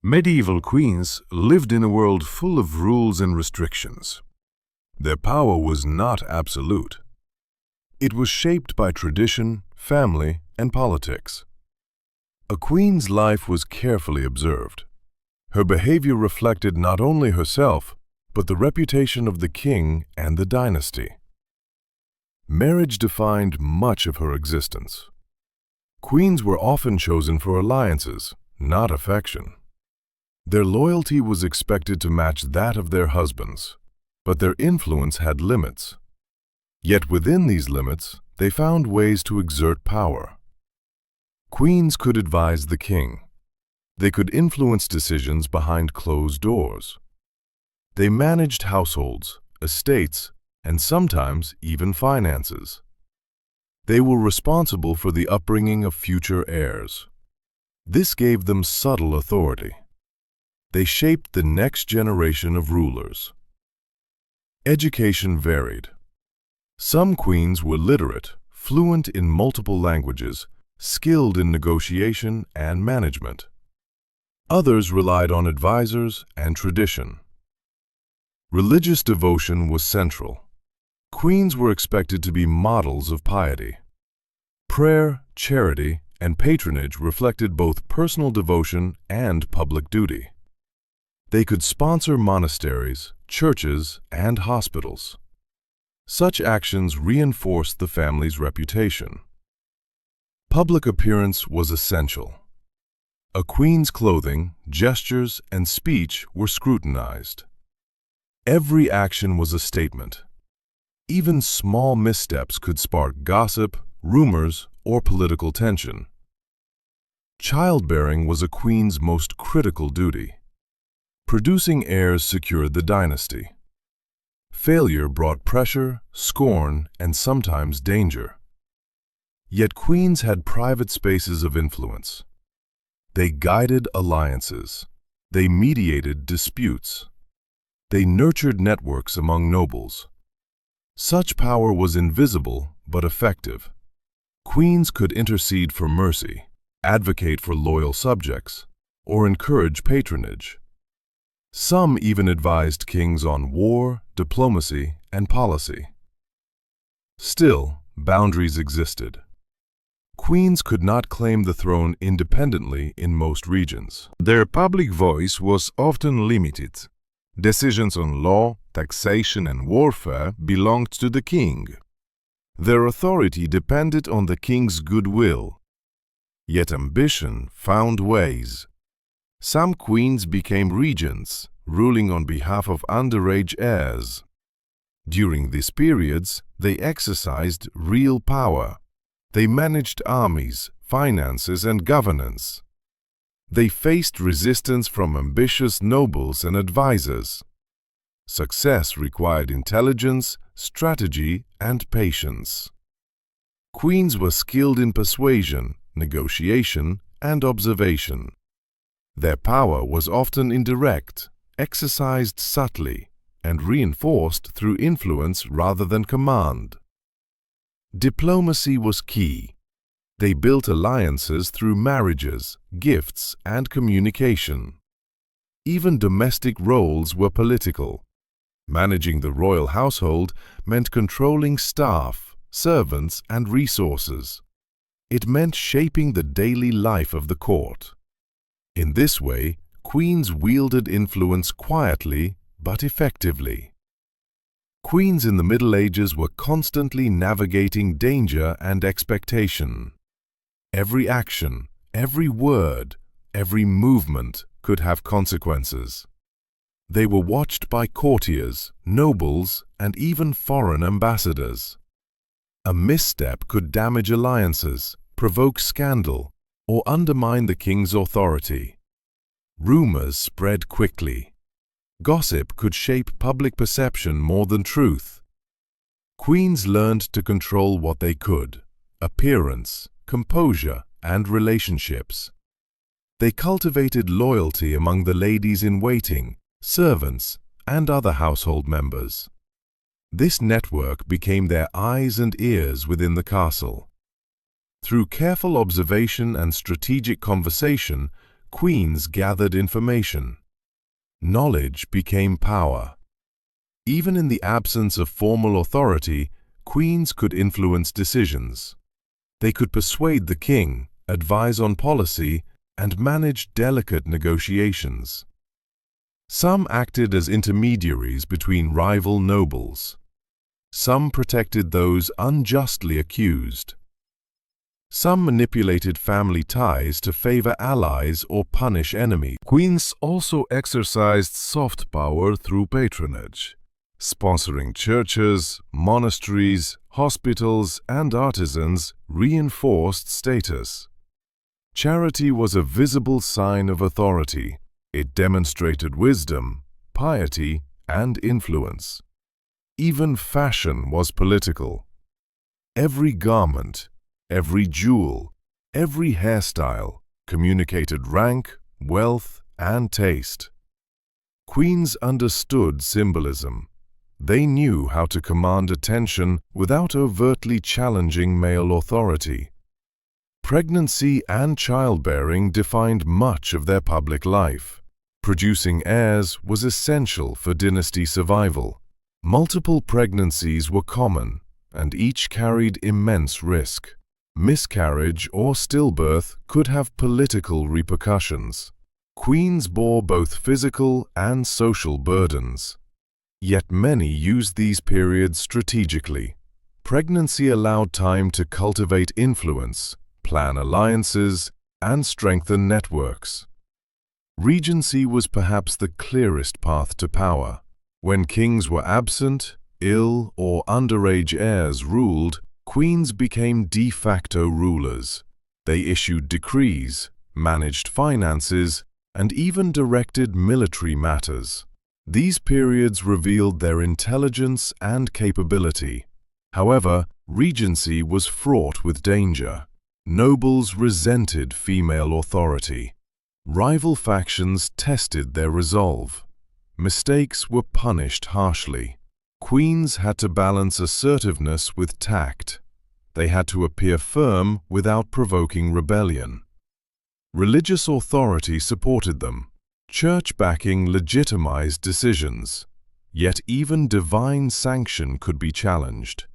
Medieval queens lived in a world full of rules and restrictions. Their power was not absolute. It was shaped by tradition, family, and politics. A queen's life was carefully observed. Her behavior reflected not only herself, but the reputation of the king and the dynasty. Marriage defined much of her existence. Queens were often chosen for alliances, not affection. Their loyalty was expected to match that of their husbands, but their influence had limits. Yet within these limits, they found ways to exert power. Queens could advise the king. They could influence decisions behind closed doors. They managed households, estates, and sometimes even finances. They were responsible for the upbringing of future heirs. This gave them subtle authority. They shaped the next generation of rulers. Education varied. Some queens were literate, fluent in multiple languages, skilled in negotiation and management. Others relied on advisors and tradition. Religious devotion was central. Queens were expected to be models of piety. Prayer, charity, and patronage reflected both personal devotion and public duty. They could sponsor monasteries, churches, and hospitals. Such actions reinforced the family's reputation. Public appearance was essential. A queen's clothing, gestures, and speech were scrutinized. Every action was a statement. Even small missteps could spark gossip, rumors, or political tension. Childbearing was a queen's most critical duty. Producing heirs secured the dynasty. Failure brought pressure, scorn, and sometimes danger. Yet queens had private spaces of influence. They guided alliances. They mediated disputes. They nurtured networks among nobles. Such power was invisible but effective. Queens could intercede for mercy, advocate for loyal subjects, or encourage patronage. Some even advised kings on war, diplomacy, and policy. Still, boundaries existed. Queens could not claim the throne independently in most regions. Their public voice was often limited. Decisions on law, taxation, and warfare belonged to the king. Their authority depended on the king's goodwill. Yet ambition found ways. Some queens became regents, ruling on behalf of underage heirs. During these periods, they exercised real power. They managed armies, finances, and governance. They faced resistance from ambitious nobles and advisors. Success required intelligence, strategy, and patience. Queens were skilled in persuasion, negotiation, and observation. Their power was often indirect, exercised subtly, and reinforced through influence rather than command. Diplomacy was key. They built alliances through marriages, gifts, and communication. Even domestic roles were political. Managing the royal household meant controlling staff, servants, and resources. It meant shaping the daily life of the court. In this way, queens wielded influence quietly but effectively. Queens in the Middle Ages were constantly navigating danger and expectation. Every action, every word, every movement could have consequences. They were watched by courtiers, nobles, and even foreign ambassadors. A misstep could damage alliances, provoke scandal, or undermine the king's authority. Rumors spread quickly. Gossip could shape public perception more than truth. Queens learned to control what they could: appearance, composure, and relationships. They cultivated loyalty among the ladies-in-waiting, servants, and other household members. This network became their eyes and ears within the castle. Through careful observation and strategic conversation, Queens gathered information. Knowledge became power. Even in the absence of formal authority, queens could influence decisions. They could persuade the king, advise on policy, and manage delicate negotiations. Some acted as intermediaries between rival nobles. Some protected those unjustly accused. Some manipulated family ties to favor allies or punish enemies. Queens also exercised soft power through patronage, sponsoring churches, monasteries, hospitals, and artisans reinforced status. Charity was a visible sign of authority. It demonstrated wisdom, piety, and influence. Even fashion was political. Every garment, every jewel, every hairstyle communicated rank, wealth, and taste. Queens understood symbolism. They knew how to command attention without overtly challenging male authority. Pregnancy and childbearing defined much of their public life. Producing heirs was essential for dynasty survival. Multiple pregnancies were common, and each carried immense risk. Miscarriage or stillbirth could have political repercussions. Queens bore both physical and social burdens. Yet many used these periods strategically. Pregnancy allowed time to cultivate influence, plan alliances, and strengthen networks. Regency was perhaps the clearest path to power. When kings were absent, ill, or underage heirs ruled, queens became de facto rulers. They issued decrees, managed finances, and even directed military matters. These periods revealed their intelligence and capability. However, regency was fraught with danger. Nobles resented female authority. Rival factions tested their resolve. Mistakes were punished harshly. Queens had to balance assertiveness with tact. They had to appear firm without provoking rebellion. Religious authority supported them. Church backing legitimized decisions. Yet even divine sanction could be challenged.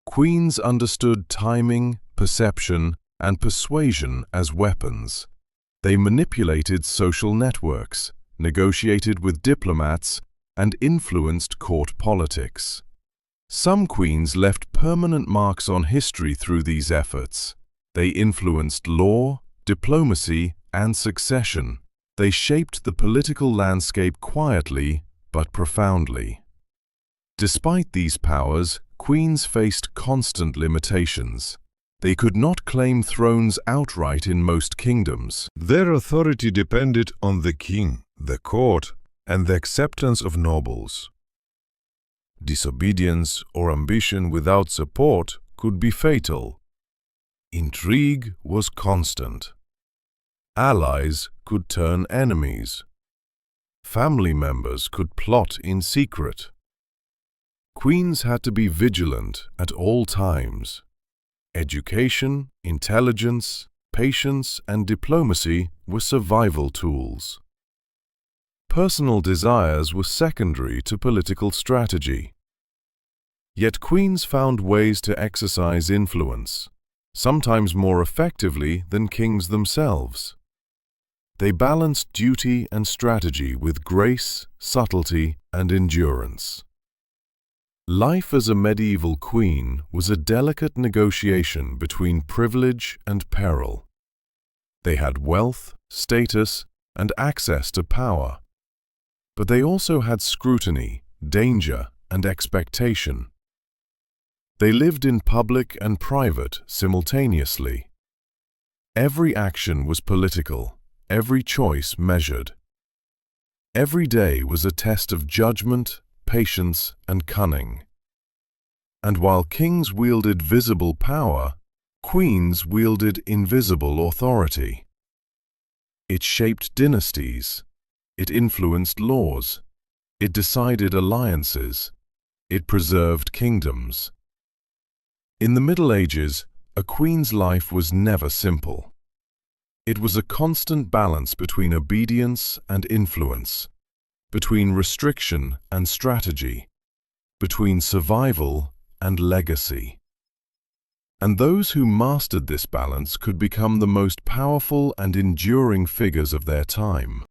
Queens understood timing, perception, and persuasion as weapons. They manipulated social networks, negotiated with diplomats, and influenced court politics. Some queens left permanent marks on history through these efforts. They influenced law, diplomacy, and succession. They shaped the political landscape quietly but profoundly. Despite these powers, queens faced constant limitations. They could not claim thrones outright in most kingdoms. Their authority depended on the king, the court, and the acceptance of nobles. Disobedience or ambition without support could be fatal. Intrigue was constant. Allies could turn enemies. Family members could plot in secret. Queens had to be vigilant at all times. Education, intelligence, patience, and diplomacy were survival tools. Personal desires were secondary to political strategy. Yet queens found ways to exercise influence, sometimes more effectively than kings themselves. They balanced duty and strategy with grace, subtlety, and endurance. Life as a medieval queen was a delicate negotiation between privilege and peril. They had wealth, status, and access to power. But they also had scrutiny, danger, and expectation. They lived in public and private simultaneously. Every action was political, every choice measured. Every day was a test of judgment, patience, and cunning. And while kings wielded visible power, queens wielded invisible authority. It shaped dynasties. It influenced laws. It decided alliances. It preserved kingdoms. In the Middle Ages, a queen's life was never simple. It was a constant balance between obedience and influence, between restriction and strategy, between survival and legacy. And those who mastered this balance could become the most powerful and enduring figures of their time.